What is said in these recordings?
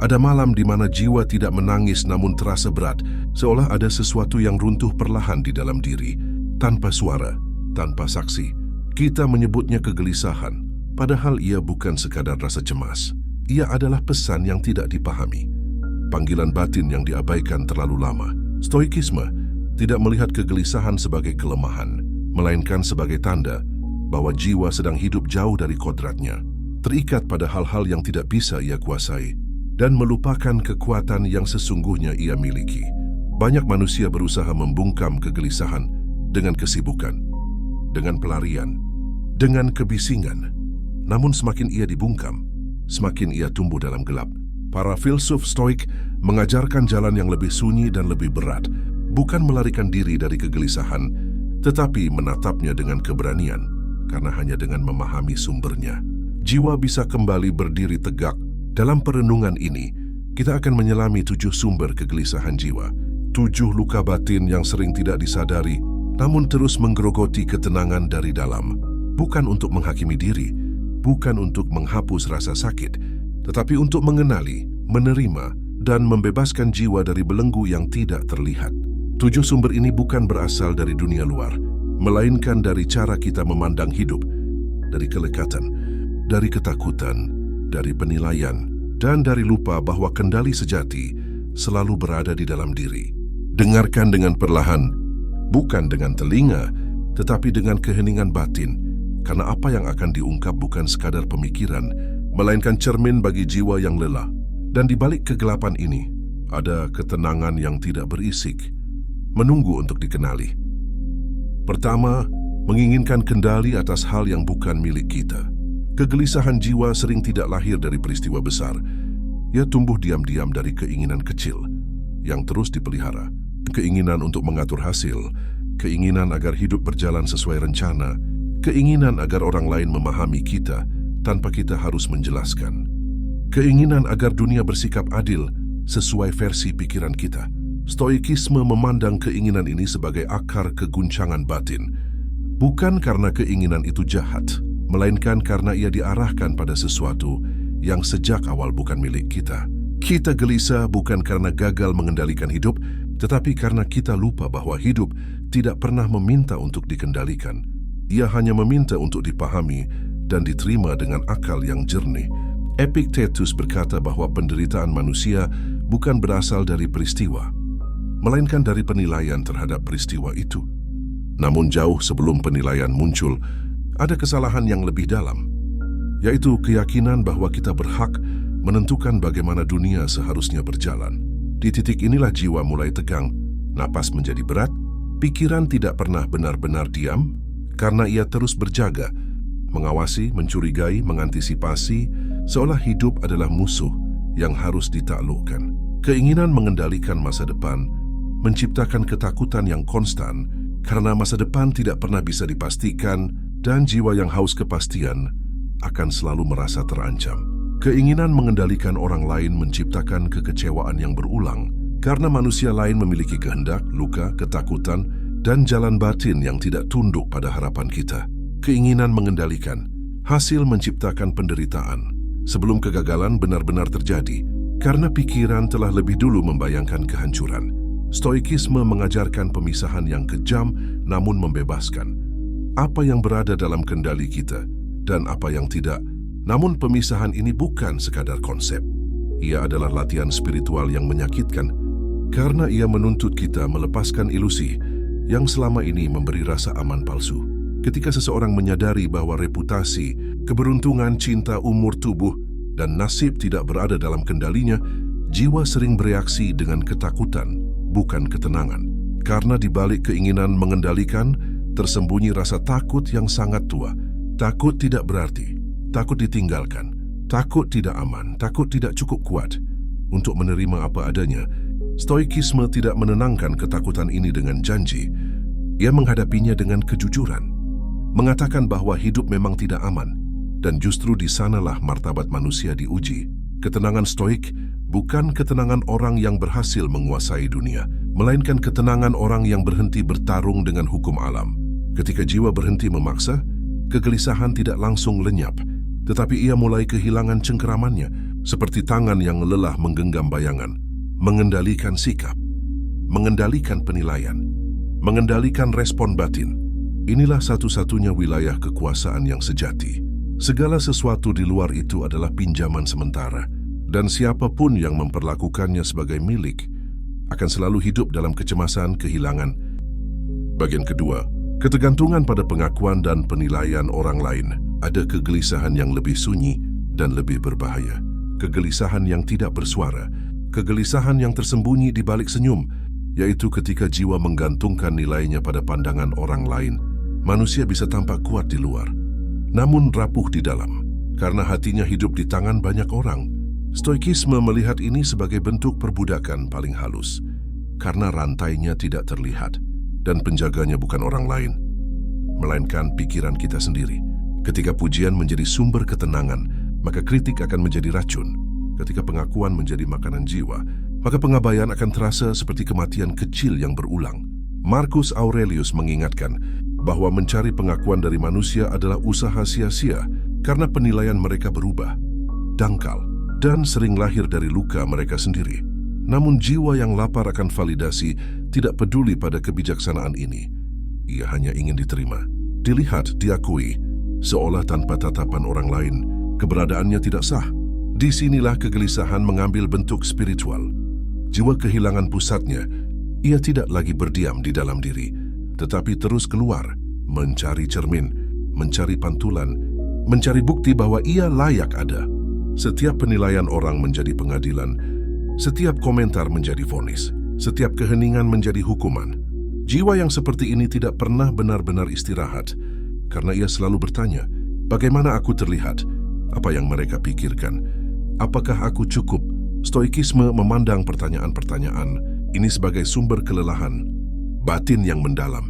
Ada malam di mana jiwa tidak menangis namun terasa berat, seolah ada sesuatu yang runtuh perlahan di dalam diri, tanpa suara, tanpa saksi. Kita menyebutnya kegelisahan, padahal ia bukan sekadar rasa cemas. Ia adalah pesan yang tidak dipahami, panggilan batin yang diabaikan terlalu lama. Stoikisme tidak melihat kegelisahan sebagai kelemahan, melainkan sebagai tanda bahwa jiwa sedang hidup jauh dari kodratnya, terikat pada hal-hal yang tidak bisa ia kuasai, dan melupakan kekuatan yang sesungguhnya ia miliki. Banyak manusia berusaha membungkam kegelisahan dengan kesibukan, dengan pelarian, dengan kebisingan. Namun semakin ia dibungkam, semakin ia tumbuh dalam gelap. Para filsuf Stoik mengajarkan jalan yang lebih sunyi dan lebih berat, bukan melarikan diri dari kegelisahan, tetapi menatapnya dengan keberanian, karena hanya dengan memahami sumbernya, jiwa bisa kembali berdiri tegak. Dalam perenungan ini, kita akan menyelami 7 sumber kegelisahan jiwa, 7 luka batin yang sering tidak disadari, namun terus menggerogoti ketenangan dari dalam. Bukan untuk menghakimi diri, bukan untuk menghapus rasa sakit, tetapi untuk mengenali, menerima, dan membebaskan jiwa dari belenggu yang tidak terlihat. 7 sumber ini bukan berasal dari dunia luar, melainkan dari cara kita memandang hidup, dari kelekatan, dari ketakutan, dari penilaian, dan dari lupa bahwa kendali sejati selalu berada di dalam diri. Dengarkan dengan perlahan, bukan dengan telinga, tetapi dengan keheningan batin, karena apa yang akan diungkap bukan sekadar pemikiran, melainkan cermin bagi jiwa yang lelah. Dan di balik kegelapan ini, ada ketenangan yang tidak berisik, menunggu untuk dikenali. Pertama, menginginkan kendali atas hal yang bukan milik kita. Kegelisahan jiwa sering tidak lahir dari peristiwa besar. Ia tumbuh diam-diam dari keinginan kecil yang terus dipelihara. Keinginan untuk mengatur hasil, keinginan agar hidup berjalan sesuai rencana, keinginan agar orang lain memahami kita tanpa kita harus menjelaskan, keinginan agar dunia bersikap adil sesuai versi pikiran kita. Stoikisme memandang keinginan ini sebagai akar keguncangan batin, bukan karena keinginan itu jahat, melainkan karena ia diarahkan pada sesuatu yang sejak awal bukan milik kita. Kita gelisah bukan karena gagal mengendalikan hidup, tetapi karena kita lupa bahwa hidup tidak pernah meminta untuk dikendalikan. Ia hanya meminta untuk dipahami dan diterima dengan akal yang jernih. Epictetus berkata bahwa penderitaan manusia bukan berasal dari peristiwa, melainkan dari penilaian terhadap peristiwa itu. Namun jauh sebelum penilaian muncul, ada kesalahan yang lebih dalam, yaitu keyakinan bahwa kita berhak menentukan bagaimana dunia seharusnya berjalan. Di titik inilah jiwa mulai tegang, napas menjadi berat, pikiran tidak pernah benar-benar diam, karena ia terus berjaga, mengawasi, mencurigai, mengantisipasi, seolah hidup adalah musuh yang harus ditaklukkan. Keinginan mengendalikan masa depan menciptakan ketakutan yang konstan, karena masa depan tidak pernah bisa dipastikan, dan jiwa yang haus kepastian akan selalu merasa terancam. Keinginan mengendalikan orang lain menciptakan kekecewaan yang berulang, karena manusia lain memiliki kehendak, luka, ketakutan, dan jalan batin yang tidak tunduk pada harapan kita. Keinginan mengendalikan hasil menciptakan penderitaan sebelum kegagalan benar-benar terjadi, karena pikiran telah lebih dulu membayangkan kehancuran. Stoikisme mengajarkan pemisahan yang kejam namun membebaskan. Apa yang berada dalam kendali kita dan apa yang tidak. Namun pemisahan ini bukan sekadar konsep. Ia adalah latihan spiritual yang menyakitkan, karena ia menuntut kita melepaskan ilusi yang selama ini memberi rasa aman palsu. Ketika seseorang menyadari bahwa reputasi, keberuntungan, cinta, umur, tubuh, dan nasib tidak berada dalam kendalinya, jiwa sering bereaksi dengan ketakutan, bukan ketenangan. Karena di balik keinginan mengendalikan, tersembunyi rasa takut yang sangat tua. Takut tidak berarti, takut ditinggalkan, takut tidak aman, takut tidak cukup kuat untuk menerima apa adanya. Stoikisme tidak menenangkan ketakutan ini dengan janji. Ia menghadapinya dengan kejujuran, mengatakan bahwa hidup memang tidak aman, dan justru di sanalah martabat manusia diuji. Ketenangan stoik bukan ketenangan orang yang berhasil menguasai dunia, melainkan ketenangan orang yang berhenti bertarung dengan hukum alam. Ketika jiwa berhenti memaksa, kegelisahan tidak langsung lenyap, tetapi ia mulai kehilangan cengkeramannya. seperti tangan yang lelah menggenggam bayangan, mengendalikan sikap, mengendalikan penilaian, mengendalikan respon batin. Inilah satu-satunya wilayah kekuasaan yang sejati. Segala sesuatu di luar itu adalah pinjaman sementara, dan siapapun yang memperlakukannya sebagai milik akan selalu hidup dalam kecemasan kehilangan. Bagian kedua, ketergantungan pada pengakuan dan penilaian orang lain. Ada kegelisahan yang lebih sunyi dan lebih berbahaya. Kegelisahan yang tidak bersuara, kegelisahan yang tersembunyi di balik senyum, yaitu ketika jiwa menggantungkan nilainya pada pandangan orang lain. Manusia bisa tampak kuat di luar, namun rapuh di dalam, karena hatinya hidup di tangan banyak orang. Stoikisme melihat ini sebagai bentuk perbudakan paling halus, karena rantainya tidak terlihat, dan penjaganya bukan orang lain, melainkan pikiran kita sendiri. Ketika pujian menjadi sumber ketenangan, maka kritik akan menjadi racun. Ketika pengakuan menjadi makanan jiwa, maka pengabaian akan terasa seperti kematian kecil yang berulang. Marcus Aurelius mengingatkan bahwa mencari pengakuan dari manusia adalah usaha sia-sia karena penilaian mereka berubah, dangkal, dan sering lahir dari luka mereka sendiri. Namun jiwa yang lapar akan validasi tidak peduli pada kebijaksanaan ini. Ia hanya ingin diterima, dilihat, diakui, seolah tanpa tatapan orang lain, keberadaannya tidak sah. Disinilah kegelisahan mengambil bentuk spiritual. Jiwa kehilangan pusatnya. Ia tidak lagi berdiam di dalam diri, tetapi terus keluar, mencari cermin, mencari pantulan, mencari bukti bahwa ia layak ada. Setiap penilaian orang menjadi pengadilan, setiap komentar menjadi vonis, setiap keheningan menjadi hukuman. Jiwa yang seperti ini tidak pernah benar-benar istirahat, karena ia selalu bertanya, bagaimana aku terlihat? Apa yang mereka pikirkan? Apakah aku cukup? Stoikisme memandang pertanyaan-pertanyaan ini sebagai sumber kelelahan batin yang mendalam,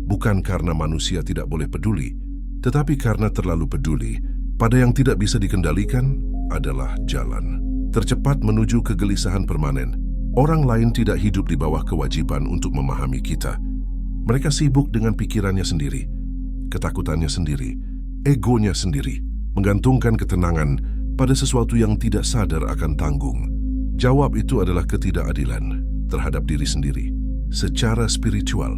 bukan karena manusia tidak boleh peduli, tetapi karena terlalu peduli pada yang tidak bisa dikendalikan adalah jalan tercepat menuju kegelisahan permanen. Orang lain tidak hidup di bawah kewajiban untuk memahami kita. Mereka sibuk dengan pikirannya sendiri, ketakutannya sendiri, egonya sendiri, menggantungkan ketenangan pada sesuatu yang tidak sadar akan tanggung. Jawab itu adalah ketidakadilan terhadap diri sendiri. Secara spiritual,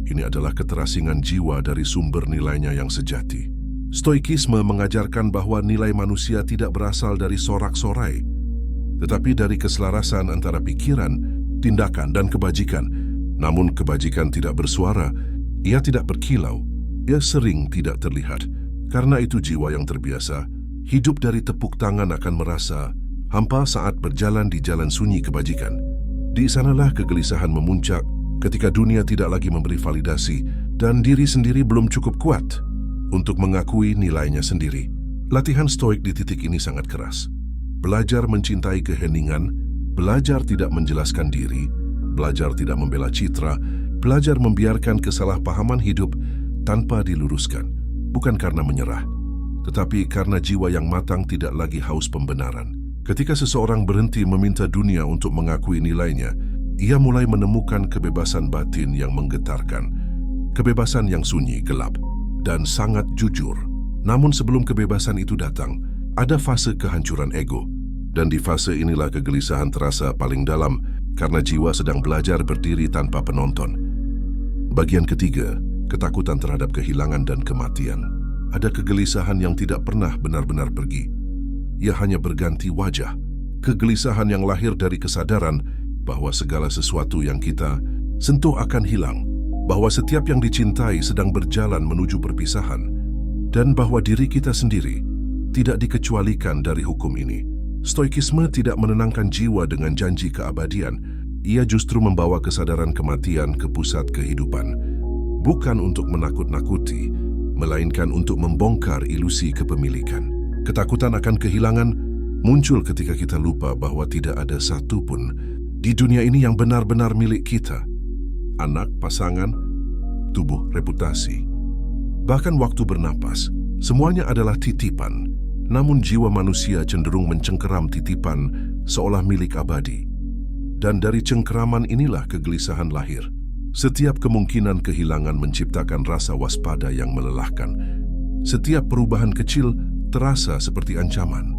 ini adalah keterasingan jiwa dari sumber nilainya yang sejati. Stoikisme mengajarkan bahwa nilai manusia tidak berasal dari sorak-sorai, tetapi dari keselarasan antara pikiran, tindakan, dan kebajikan. Namun kebajikan tidak bersuara, ia tidak berkilau, ia sering tidak terlihat. Karena itu jiwa yang terbiasa hidup dari tepuk tangan akan merasa hampa saat berjalan di jalan sunyi kebajikan. Di sanalah kegelisahan memuncak ketika dunia tidak lagi memberi validasi dan diri sendiri belum cukup kuat untuk mengakui nilainya sendiri. Latihan stoik di titik ini sangat keras. Belajar mencintai keheningan, belajar tidak menjelaskan diri, belajar tidak membela citra, belajar membiarkan kesalahpahaman hidup tanpa diluruskan. Bukan karena menyerah, tetapi karena jiwa yang matang tidak lagi haus pembenaran. Ketika seseorang berhenti meminta dunia untuk mengakui nilainya, ia mulai menemukan kebebasan batin yang menggetarkan. Kebebasan yang sunyi, gelap, dan sangat jujur. Namun sebelum kebebasan itu datang, ada fase kehancuran ego. Dan di fase inilah kegelisahan terasa paling dalam karena jiwa sedang belajar berdiri tanpa penonton. Bagian ketiga, ketakutan terhadap kehilangan dan kematian. Ada kegelisahan yang tidak pernah benar-benar pergi. Ia hanya berganti wajah. Kegelisahan yang lahir dari kesadaran bahwa segala sesuatu yang kita sentuh akan hilang, bahwa setiap yang dicintai sedang berjalan menuju perpisahan, dan bahwa diri kita sendiri tidak dikecualikan dari hukum ini. Stoikisme tidak menenangkan jiwa dengan janji keabadian. Ia justru membawa kesadaran kematian ke pusat kehidupan. Bukan untuk menakut-nakuti, melainkan untuk membongkar ilusi kepemilikan. Ketakutan akan kehilangan muncul ketika kita lupa bahwa tidak ada satu pun di dunia ini yang benar-benar milik kita. Anak, pasangan, tubuh, reputasi, bahkan waktu bernapas, semuanya adalah titipan. Namun jiwa manusia cenderung mencengkeram titipan seolah milik abadi. Dan dari cengkeraman inilah kegelisahan lahir. Setiap kemungkinan kehilangan menciptakan rasa waspada yang melelahkan. Setiap perubahan kecil terasa seperti ancaman.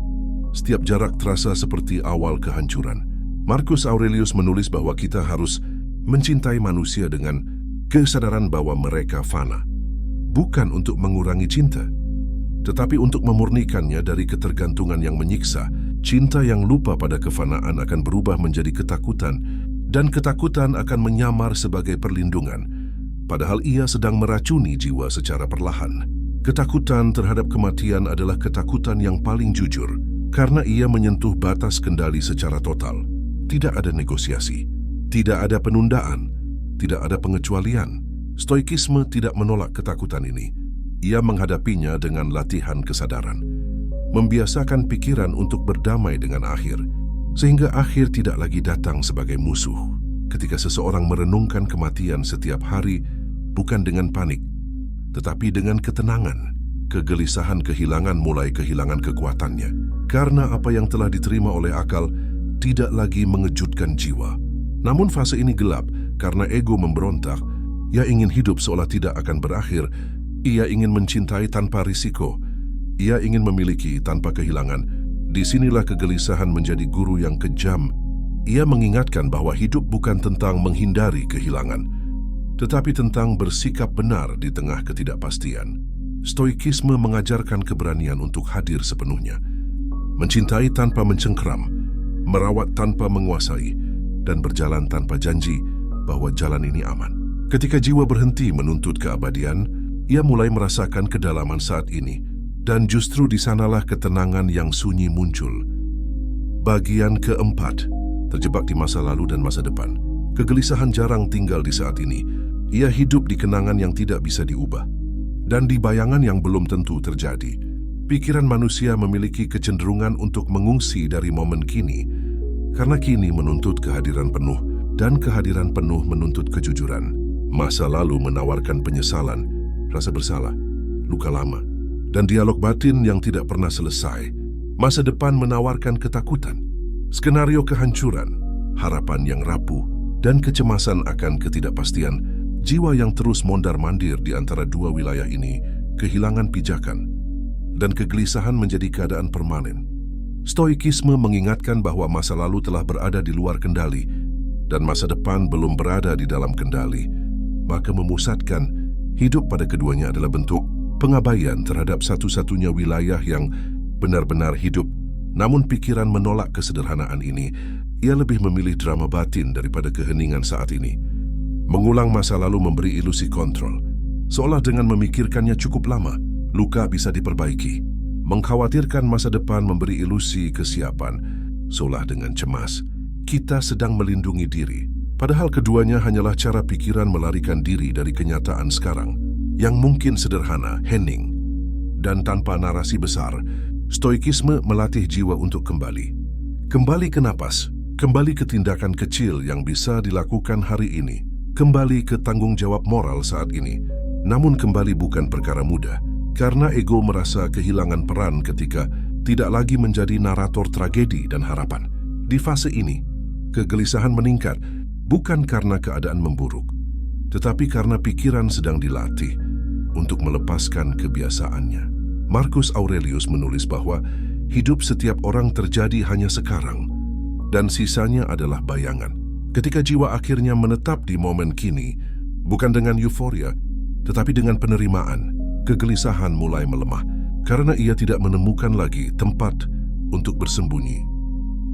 Setiap jarak terasa seperti awal kehancuran. Marcus Aurelius menulis bahwa kita harus mencintai manusia dengan kesadaran bahwa mereka fana. Bukan untuk mengurangi cinta, tetapi untuk memurnikannya dari ketergantungan yang menyiksa. Cinta yang lupa pada kefanaan akan berubah menjadi ketakutan, dan ketakutan akan menyamar sebagai perlindungan, padahal ia sedang meracuni jiwa secara perlahan. Ketakutan terhadap kematian adalah ketakutan yang paling jujur, karena ia menyentuh batas kendali secara total. Tidak ada negosiasi, tidak ada penundaan, tidak ada pengecualian. Stoikisme tidak menolak ketakutan ini. Ia menghadapinya dengan latihan kesadaran, membiasakan pikiran untuk berdamai dengan akhir, sehingga akhir tidak lagi datang sebagai musuh. Ketika seseorang merenungkan kematian setiap hari, bukan dengan panik, tetapi dengan ketenangan, kegelisahan kehilangan mulai kehilangan kekuatannya, karena apa yang telah diterima oleh akal tidak lagi mengejutkan jiwa. Namun fase ini gelap karena ego memberontak. Ia ingin hidup seolah tidak akan berakhir. Ia ingin mencintai tanpa risiko. Ia ingin memiliki tanpa kehilangan. Disinilah kegelisahan menjadi guru yang kejam. Ia mengingatkan bahwa hidup bukan tentang menghindari kehilangan, tetapi tentang bersikap benar di tengah ketidakpastian. Stoikisme mengajarkan keberanian untuk hadir sepenuhnya, mencintai tanpa mencengkeram, merawat tanpa menguasai, dan berjalan tanpa janji bahwa jalan ini aman. Ketika jiwa berhenti menuntut keabadian, ia mulai merasakan kedalaman saat ini, dan justru di sanalah ketenangan yang sunyi muncul. Bagian keempat, terjebak di masa lalu dan masa depan. Kegelisahan jarang tinggal di saat ini. Ia hidup di kenangan yang tidak bisa diubah, dan di bayangan yang belum tentu terjadi. Pikiran manusia memiliki kecenderungan untuk mengungsi dari momen kini, karena kini menuntut kehadiran penuh, dan kehadiran penuh menuntut kejujuran. Masa lalu menawarkan penyesalan, rasa bersalah, luka lama, dan dialog batin yang tidak pernah selesai. Masa depan menawarkan ketakutan, skenario kehancuran, harapan yang rapuh, dan kecemasan akan ketidakpastian. Jiwa yang terus mondar-mandir di antara dua wilayah ini kehilangan pijakan, dan kegelisahan menjadi keadaan permanen. Stoikisme mengingatkan bahwa masa lalu telah berada di luar kendali, dan masa depan belum berada di dalam kendali. Maka memusatkan hidup pada keduanya adalah bentuk pengabaian terhadap satu-satunya wilayah yang benar-benar hidup. Namun pikiran menolak kesederhanaan ini. Ia lebih memilih drama batin daripada keheningan saat ini. Mengulang masa lalu memberi ilusi kontrol, seolah dengan memikirkannya cukup lama, luka bisa diperbaiki. Mengkhawatirkan masa depan memberi ilusi kesiapan, seolah dengan cemas kita sedang melindungi diri. Padahal keduanya hanyalah cara pikiran melarikan diri dari kenyataan sekarang, yang mungkin sederhana, hening, dan tanpa narasi besar. Stoikisme melatih jiwa untuk kembali. Kembali ke napas, kembali ke tindakan kecil yang bisa dilakukan hari ini, kembali ke tanggung jawab moral saat ini. Namun kembali bukan perkara mudah, karena ego merasa kehilangan peran ketika tidak lagi menjadi narator tragedi dan harapan. Di fase ini, kegelisahan meningkat, bukan karena keadaan memburuk, tetapi karena pikiran sedang dilatih untuk melepaskan kebiasaannya. Marcus Aurelius menulis bahwa hidup setiap orang terjadi hanya sekarang, dan sisanya adalah bayangan. Ketika jiwa akhirnya menetap di momen kini, bukan dengan euforia, tetapi dengan penerimaan, kegelisahan mulai melemah, karena ia tidak menemukan lagi tempat untuk bersembunyi.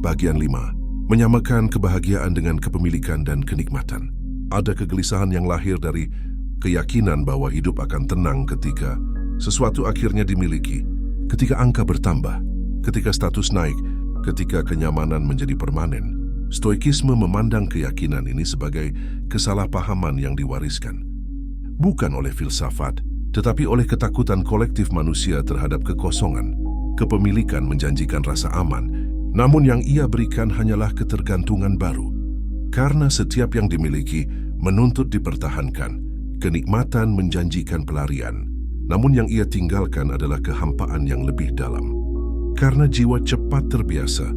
Bagian 5. Menyamakan kebahagiaan dengan kepemilikan dan kenikmatan. Ada kegelisahan yang lahir dari keyakinan bahwa hidup akan tenang ketika sesuatu akhirnya dimiliki, ketika angka bertambah, ketika status naik, ketika kenyamanan menjadi permanen. Stoikisme memandang keyakinan ini sebagai kesalahpahaman yang diwariskan, bukan oleh filsafat, tetapi oleh ketakutan kolektif manusia terhadap kekosongan. Kepemilikan menjanjikan rasa aman, namun yang ia berikan hanyalah ketergantungan baru. Karena setiap yang dimiliki menuntut dipertahankan, kenikmatan menjanjikan pelarian, namun yang ia tinggalkan adalah kehampaan yang lebih dalam. Karena jiwa cepat terbiasa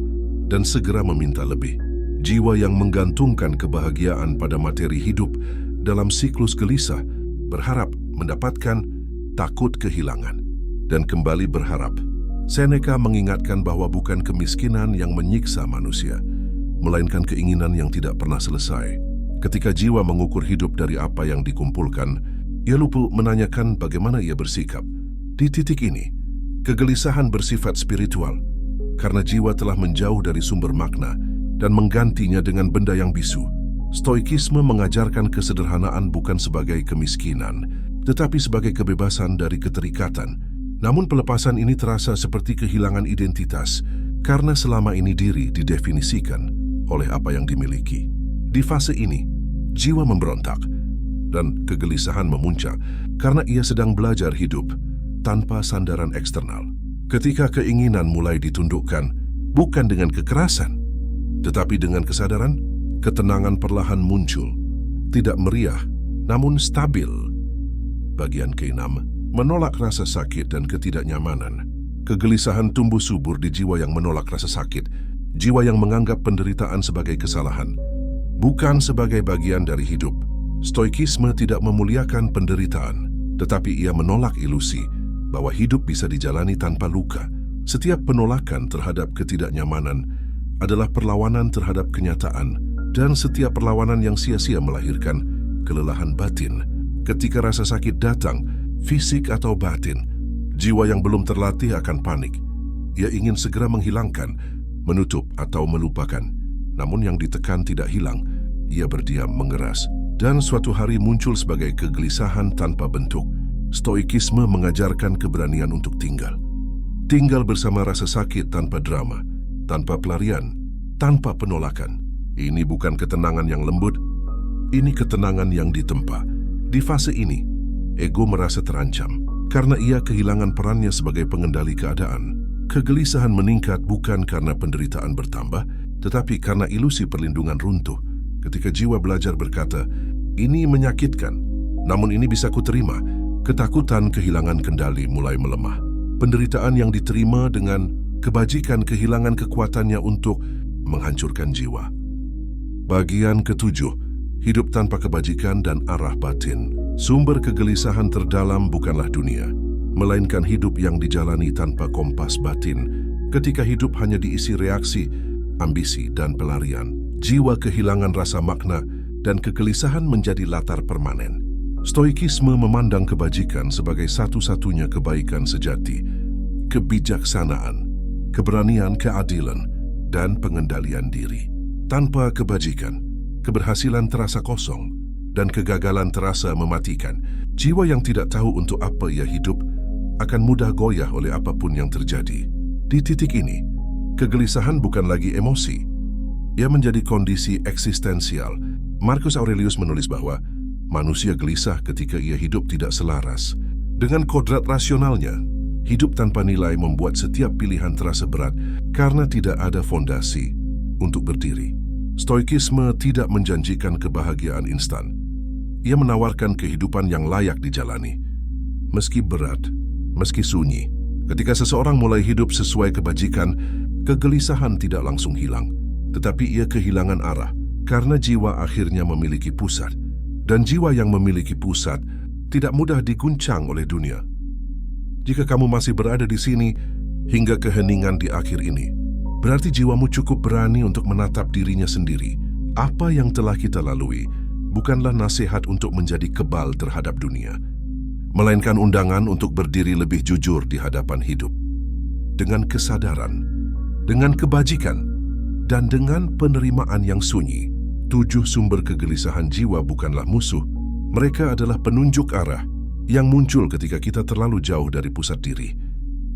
dan segera meminta lebih. Jiwa yang menggantungkan kebahagiaan pada materi hidup dalam siklus gelisah, berharap mendapatkan, takut kehilangan, dan kembali berharap, Seneca mengingatkan bahwa bukan kemiskinan yang menyiksa manusia, melainkan keinginan yang tidak pernah selesai. Ketika jiwa mengukur hidup dari apa yang dikumpulkan, ia lupa menanyakan bagaimana ia bersikap. Di titik ini, kegelisahan bersifat spiritual, karena jiwa telah menjauh dari sumber makna dan menggantinya dengan benda yang bisu. Stoikisme mengajarkan kesederhanaan bukan sebagai kemiskinan, tetapi sebagai kebebasan dari keterikatan. Namun pelepasan ini terasa seperti kehilangan identitas, karena selama ini diri didefinisikan oleh apa yang dimiliki. Di fase ini, jiwa memberontak, dan kegelisahan memuncak karena ia sedang belajar hidup tanpa sandaran eksternal. Ketika keinginan mulai ditundukkan, bukan dengan kekerasan, tetapi dengan kesadaran, ketenangan perlahan muncul, tidak meriah, namun stabil. Bagian ke-6, menolak rasa sakit dan ketidaknyamanan. Kegelisahan tumbuh subur di jiwa yang menolak rasa sakit, jiwa yang menganggap penderitaan sebagai kesalahan, bukan sebagai bagian dari hidup. Stoikisme tidak memuliakan penderitaan, tetapi ia menolak ilusi bahwa hidup bisa dijalani tanpa luka. Setiap penolakan terhadap ketidaknyamanan adalah perlawanan terhadap kenyataan, dan setiap perlawanan yang sia-sia melahirkan kelelahan batin. Ketika rasa sakit datang, fisik atau batin, jiwa yang belum terlatih akan panik. Ia ingin segera menghilangkan, menutup atau melupakan. Namun yang ditekan tidak hilang, ia berdiam mengeras. Dan suatu hari muncul sebagai kegelisahan tanpa bentuk. Stoikisme mengajarkan keberanian untuk tinggal. Tinggal bersama rasa sakit tanpa drama, tanpa pelarian, tanpa penolakan. Ini bukan ketenangan yang lembut, ini ketenangan yang ditempa. Di fase ini, ego merasa terancam karena ia kehilangan perannya sebagai pengendali keadaan. Kegelisahan meningkat bukan karena penderitaan bertambah, tetapi karena ilusi perlindungan runtuh. Ketika jiwa belajar berkata, ini menyakitkan, namun ini bisa kuterima, ketakutan kehilangan kendali mulai melemah. Penderitaan yang diterima dengan kebajikan kehilangan kekuatannya untuk menghancurkan jiwa. Bagian ke-7, hidup tanpa kebajikan dan arah batin. Sumber kegelisahan terdalam bukanlah dunia, melainkan hidup yang dijalani tanpa kompas batin. Ketika hidup hanya diisi reaksi, ambisi, dan pelarian, jiwa kehilangan rasa makna dan kegelisahan menjadi latar permanen. Stoikisme memandang kebajikan sebagai satu-satunya kebaikan sejati, kebijaksanaan, keberanian, keadilan, dan pengendalian diri. Tanpa kebajikan, keberhasilan terasa kosong, dan kegagalan terasa mematikan. Jiwa yang tidak tahu untuk apa ia hidup akan mudah goyah oleh apapun yang terjadi. Di titik ini, kegelisahan bukan lagi emosi. Ia menjadi kondisi eksistensial. Marcus Aurelius menulis bahwa manusia gelisah ketika ia hidup tidak selaras. Dengan kodrat rasionalnya, hidup tanpa nilai membuat setiap pilihan terasa berat karena tidak ada fondasi untuk berdiri. Stoikisme tidak menjanjikan kebahagiaan instan. Ia menawarkan kehidupan yang layak dijalani. Meski berat, meski sunyi. Ketika seseorang mulai hidup sesuai kebajikan, kegelisahan tidak langsung hilang. Tetapi ia kehilangan arah, karena jiwa akhirnya memiliki pusat. Dan jiwa yang memiliki pusat tidak mudah diguncang oleh dunia. Jika kamu masih berada di sini hingga keheningan di akhir ini, berarti jiwamu cukup berani untuk menatap dirinya sendiri. Apa yang telah kita lalui bukanlah nasihat untuk menjadi kebal terhadap dunia, melainkan undangan untuk berdiri lebih jujur di hadapan hidup. Dengan kesadaran, dengan kebajikan, dan dengan penerimaan yang sunyi, 7 sumber kegelisahan jiwa bukanlah musuh. Mereka adalah penunjuk arah yang muncul ketika kita terlalu jauh dari pusat diri,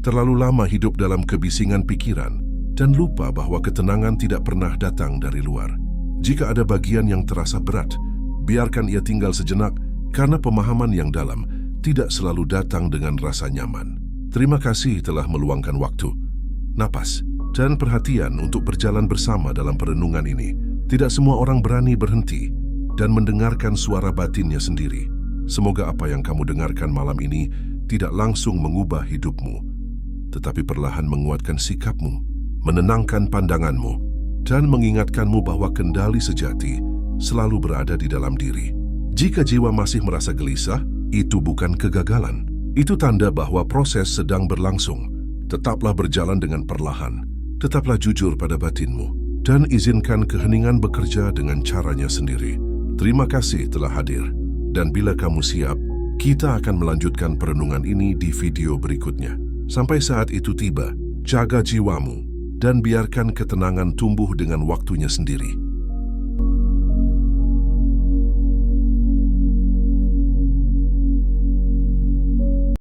terlalu lama hidup dalam kebisingan pikiran, dan lupa bahwa ketenangan tidak pernah datang dari luar. Jika ada bagian yang terasa berat, biarkan ia tinggal sejenak, karena pemahaman yang dalam tidak selalu datang dengan rasa nyaman. Terima kasih telah meluangkan waktu, napas, dan perhatian untuk berjalan bersama dalam perenungan ini. Tidak semua orang berani berhenti dan mendengarkan suara batinnya sendiri. Semoga apa yang kamu dengarkan malam ini tidak langsung mengubah hidupmu, tetapi perlahan menguatkan sikapmu, menenangkan pandanganmu, dan mengingatkanmu bahwa kendali sejati selalu berada di dalam diri. Jika jiwa masih merasa gelisah, itu bukan kegagalan. Itu tanda bahwa proses sedang berlangsung. Tetaplah berjalan dengan perlahan, tetaplah jujur pada batinmu, dan izinkan keheningan bekerja dengan caranya sendiri. Terima kasih telah hadir, dan bila kamu siap, kita akan melanjutkan perenungan ini di video berikutnya. Sampai saat itu tiba, jaga jiwamu, dan biarkan ketenangan tumbuh dengan waktunya sendiri.